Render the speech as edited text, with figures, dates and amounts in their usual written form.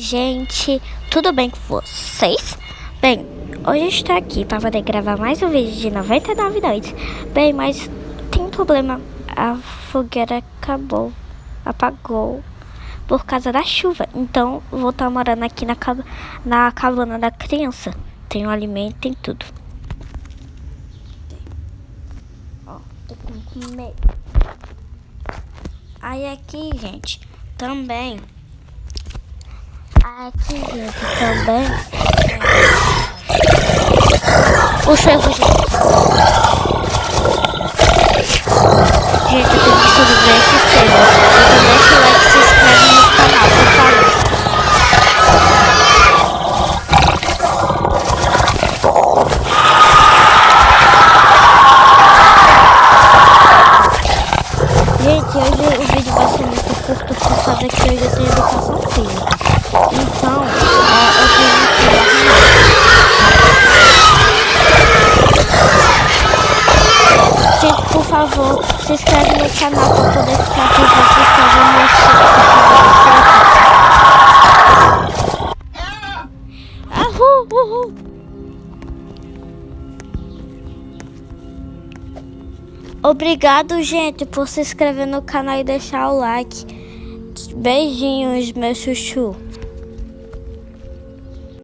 Gente, tudo bem com vocês? Bem, hoje eu estou aqui para poder gravar mais um vídeo de 99 noites. Bem, mas tem um problema, a fogueira apagou por causa da chuva. Então vou estar morando aqui na cabana da criança. Tem um alimento, tem tudo. Ó, tô com comer. Aí aqui, gente, também... Aqui, gente, também o servo, gente, eu tenho que subir esse servo. Então deixa o like e se inscreve no canal, por favor. Gente, hoje o vídeo vai ser muito curto por causa que hoje eu tenho educação física. Então, eu tenho que arrumar. Gente, por favor, se inscreve no canal para poder ficar por dentro do Obrigado, gente, por se inscrever no canal e deixar o like. Beijinhos, meu chuchu.